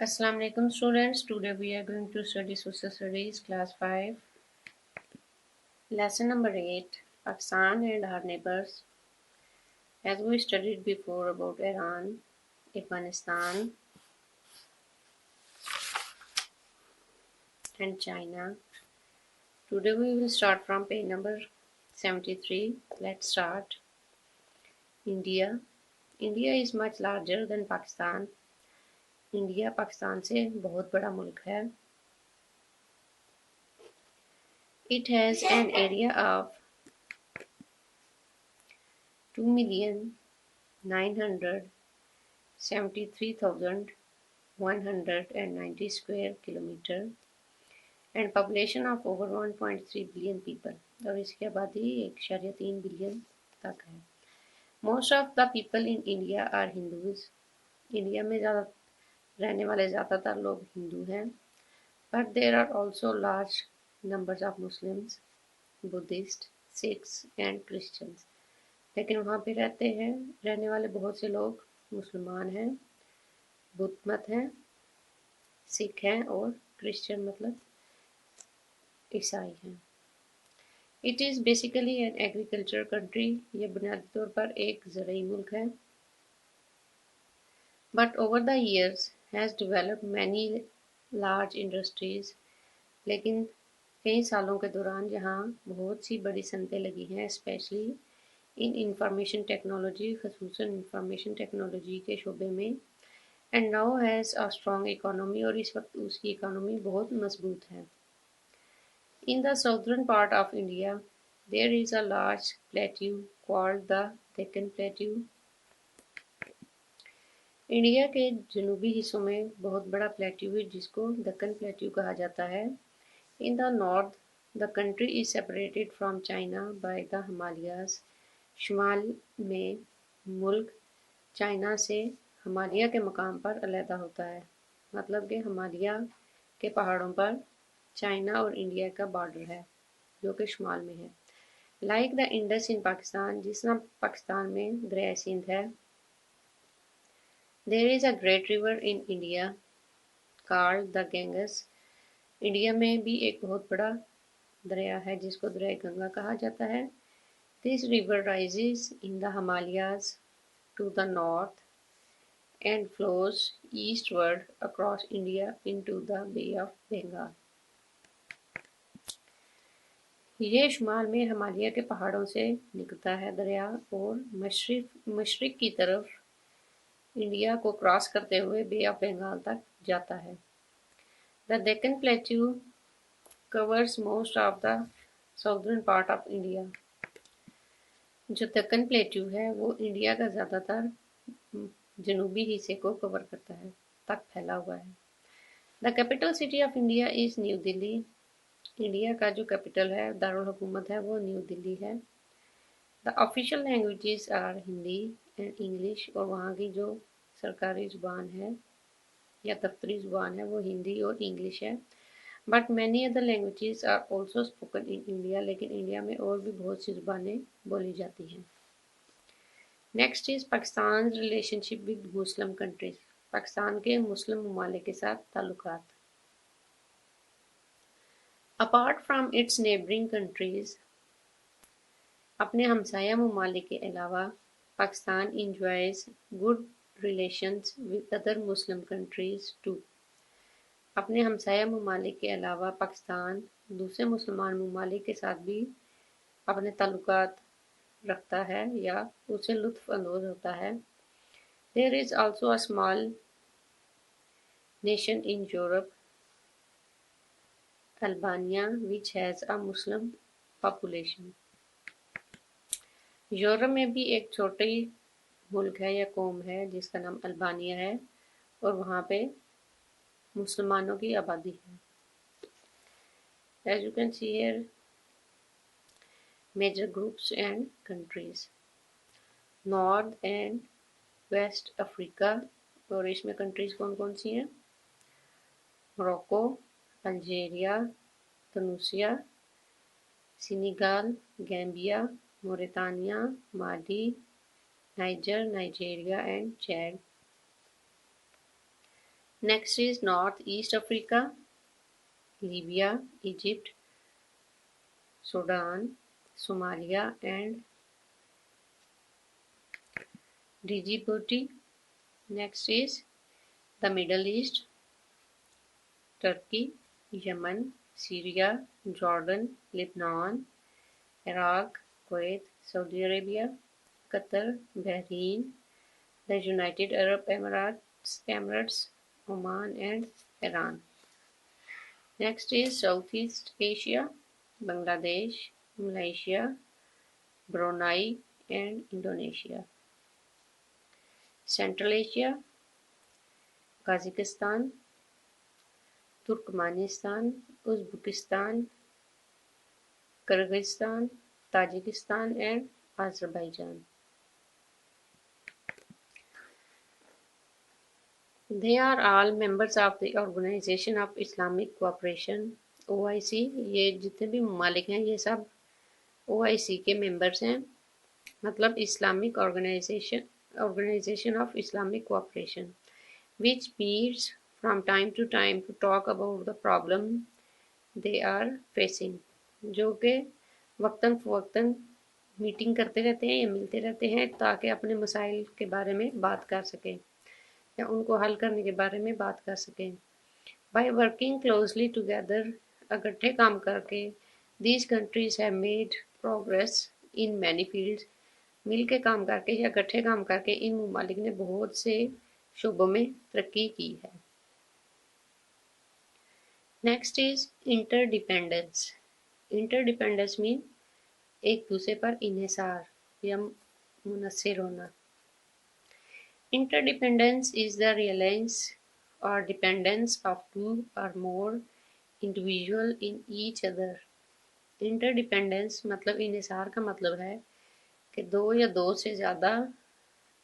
Assalamu alaikum students. Today we are going to study social studies class 5 lesson number 8 Pakistan and our neighbors. As we studied before about Iran, Afghanistan and China. Today we will start from page number 73. Let's start. India. India is much larger than Pakistan. India Pakistan से बहुत बड़ा मुल्क है. It has an area of 2,973,190 square kilometer and population of over 1.3 billion people. और इसकी आबादी 1.3 billion तक है. Most of the people in India are Hindus. India में रहने वाले ज़्यादातर लोग हिंदू हैं. But there are also large numbers of Muslims, Buddhists, Sikhs and Christians. लेकिन वहाँ पे रहने वाले बहुत से लोग मुसलमान हैं, बुद्ध मत हैं, सिख हैं और क्रिश्चियन मतलब ईसाई हैं. It is basically an agriculture country. ये बुनियादी तौर पर एक ज़रई मुल्क है. But over the years has developed many large industries. लेकिन कई सालों के दौरान यहाँ बहुत सी बड़ी सनतें लगी हैं, स्पेशली इन इंफॉर्मेशन टेक्नोलॉजी, खसूसन इंफॉर्मेशन टेक्नोलॉजी के शोबे में. And now has a strong economy. और इस वक्त उसकी इकोनॉमी बहुत मजबूत है. In the southern part of India, there is a large plateau called the Deccan Plateau. India के जनूबी हिस्सों में बहुत बड़ा प्लेट्यू है जिसको दक्कन प्लेट्यू कहा जाता है. In the north, the country is separated from China by the Himalayas. शुमाल में मुल्क चाइना से हिमालय के मकाम पर अलहदा होता है. मतलब कि हिमालय के पहाड़ों पर चाइना और इंडिया का बॉर्डर है जो कि शुमाल में है. Like the Indus in Pakistan, जिस तरह पाकिस्तान में दरिया सिंध है. There is a great river in India called the Ganges. India में भी एक बहुत बड़ा दरिया है जिसको दरिया गंगा कहा जाता है. This river rises in the Himalayas to the north and flows eastward across India into the Bay of Bengal. ये शुमाल में हिमालय के पहाड़ों से निकलता है दरिया और मशरिक की तरफ इंडिया को क्रॉस करते हुए बे ऑफ बंगाल तक जाता है. The Deccan plateau covers most of the southern part of India. जो दक्कन प्लेट्यू है वो इंडिया का ज़्यादातर जनूबी हिस्से को कवर करता है, तक फैला हुआ है. The capital city of India is new Delhi. India का जो कैपिटल है, दारुल हुकूमत है, वो न्यू दिल्ली है. The official languages are Hindi and English. और वहाँ की जो सरकारी ज़ुबान है या दफ्तरी ज़ुबान है वो हिंदी और इंग्लिश है. But many other languages are also spoken in India. लेकिन इंडिया में और भी बहुत सी ज़ुबानें बोली जाती हैं. Next is Pakistan relationship with Muslim countries. Pakistan के मुस्लिम ममालिक के साथ ताल्लुकात. Apart from its neighbouring countries, अपने हमसाया ममालिक के अलावा Pakistan enjoys good relations with other Muslim countries too. अपने हमसाया ममालिक के अलावा पाकिस्तान दूसरे मुसलमान ममालिक के साथ भी अपने ताल्लुकात रखता है या उससे लुत्फ़ अंदोज़ होता है. There is also a small nation in Europe, Albania, which has a Muslim population. Europe में भी एक छोटी मुल्क है या कौम है जिसका नाम अल्बानिया है और वहाँ पे मुसलमानों की आबादी है. As you can see here, major groups and countries. North and West Africa. और इसमें कंट्रीज कौन कौन सी हैं? Morocco, Algeria, Tunisia, Senegal, Gambia, Mauritania, Mali, Niger, Nigeria and Chad. Next is North East Africa, Libya, Egypt, Sudan, Somalia, and Djibouti. Next is the Middle East, Turkey, Yemen, Syria, Jordan, Lebanon, Iraq, Kuwait, Saudi Arabia, Qatar, Bahrain, the United Arab Emirates, Oman, and Iran. Next is Southeast Asia, Bangladesh, Malaysia, Brunei, and Indonesia. Central Asia, Kazakhstan, Turkmenistan, Uzbekistan, Kyrgyzstan, Tajikistan, and Azerbaijan. They are all members of the Organization of Islamic Cooperation OIC. ये जितने भी ममालिक हैं ये सब OIC के members हैं, मतलब Islamic organisation of Islamic cooperation, which meets from time to time to talk about the problem they are facing, जो कि वक्तन फ़वक्तन मीटिंग करते रहते हैं या मिलते रहते हैं ताकि अपने मसाइल के बारे में बात कर सकें या उनको हल करने के बारे में बात कर सकें। बाय वर्किंग क्लोजली टुगेदर, इकट्ठे काम करके, these countries have made progress in many fields, मिल के काम करके या इकट्ठे काम करके इन ममालिक ने बहुत से शोबों में तरक्की की है। Next is interdependence. Interdependence mean एक दूसरे पर इन्हिसार या मुनसर होना। Interdependence is the reliance or dependence of two or more individual in each other. Interdependence मतलब इन्हिसार का मतलब है कि दो या दो से ज़्यादा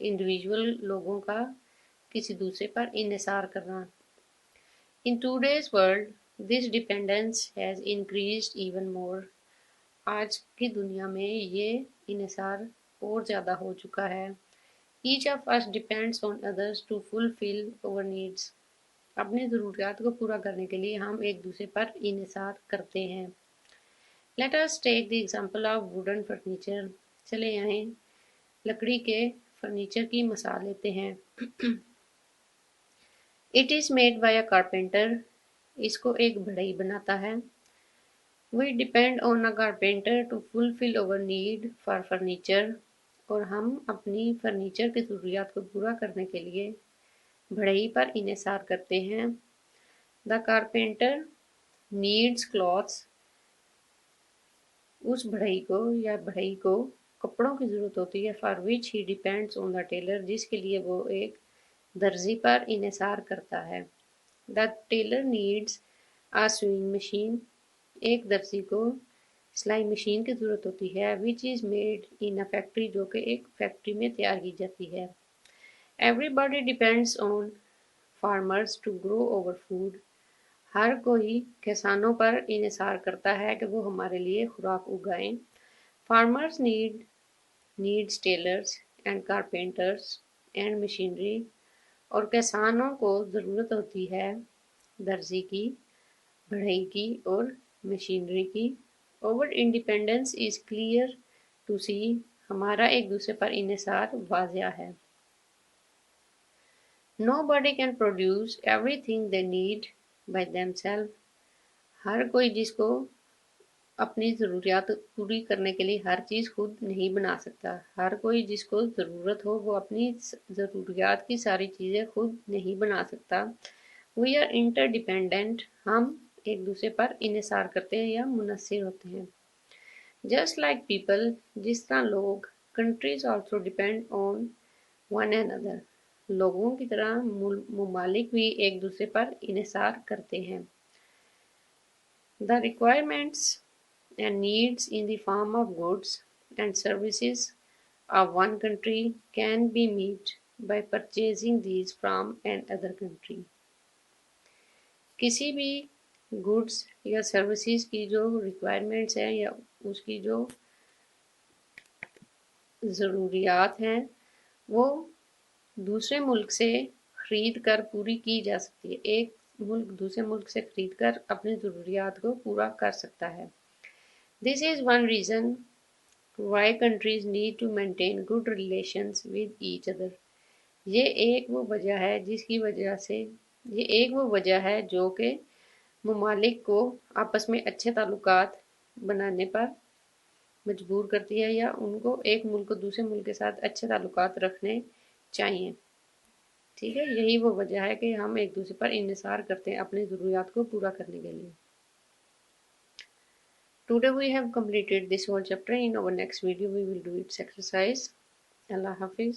इंडिविजुअल लोगों का किसी दूसरे पर इन्हिसार करना। In today's world, this dependence has increased even more. आज की दुनिया में ये इन्हिसार और ज़्यादा हो चुका है। Each of us depends on others to fulfill our needs. अपनी ज़रूरियात को पूरा करने के लिए हम एक दूसरे पर इन्हिसार करते हैं। Let us take the example of wooden furniture. चले आए लकड़ी के फर्नीचर की मिसाल लेते हैं। It is made by a carpenter. इसको एक बढ़ई बनाता है। We depend on a carpenter to fulfill our need for furniture. और हम अपनी फर्नीचर की ज़रूरियात को पूरा करने के लिए बढ़ई पर इन्हिसार करते हैं। द कारपेंटर नीड्स क्लॉथ्स, उस बढ़ई को या बढ़ई को कपड़ों की ज़रूरत होती है। For which he depends on the tailor, जिसके लिए वो एक दर्जी पर इन्हिसार करता है। The tailor needs a sewing machine, एक दर्जी को सिलाई मशीन की ज़रूरत होती है। Which is made in a factory, जो कि एक फैक्ट्री में तैयार की जाती है। Everybody depends on farmers to grow our food, हर कोई किसानों पर इन्हिसार करता है कि वो हमारे लिए खुराक उगाएं। Farmers needs tailors and carpenters and machinery, और किसानों को ज़रूरत होती है दर्जी की, बढ़ई की और मशीनरी की। Our independence is clear to see, हमारा एक दूसरे पर इन्हिसार वाज़िया है। Nobody can produce everything they need by themselves. हर कोई जिसको अपनी ज़रूरियात पूरी करने के लिए हर चीज़ खुद नहीं बना सकता। हर कोई जिसको ज़रूरत हो वो अपनी ज़रूरियात की सारी चीज़ें खुद नहीं बना सकता। वी आर इंटरडिपेंडेंट, हम एक दूसरे पर इन्हिसार करते हैं या मुनसर होते हैं। जस्ट लाइक पीपल, जिस तरह लोग, countries also depend on one and other, लोगों की तरह ममालिक भी एक दूसरे पर इन्हिसार करते हैं। The requirements and needs in the form of goods and services of one country can be met by purchasing these from another country. किसी भी गुड्स या सर्विसेज की जो रिक्वायरमेंट्स हैं या उसकी जो ज़रूरियात हैं वो दूसरे मुल्क से خرید کر پوری کی جا سکتی ہے۔ ایک ملک دوسرے ملک سے خرید کر اپنی ضروریات کو پورا کر سکتا ہے۔ This is one reason why countries need to maintain good relations with each other۔ یہ ایک وہ وجہ ہے جو کہ ممالک کو آپس میں اچھے تعلقات بنانے پر مجبور کرتی ہے، یا ان کو ایک ملک کو دوسرے ملک کے ساتھ اچھے تعلقات رکھنے چاہیے۔ ٹھیک ہے، یہی وہ وجہ ہے کہ ہم ایک دوسرے پر انحصار کرتے ہیں اپنی ضروریات کو پورا کرنے کے لیے۔ Today we have completed this whole chapter. In our next video we will do its exercise. اللہ حافظ۔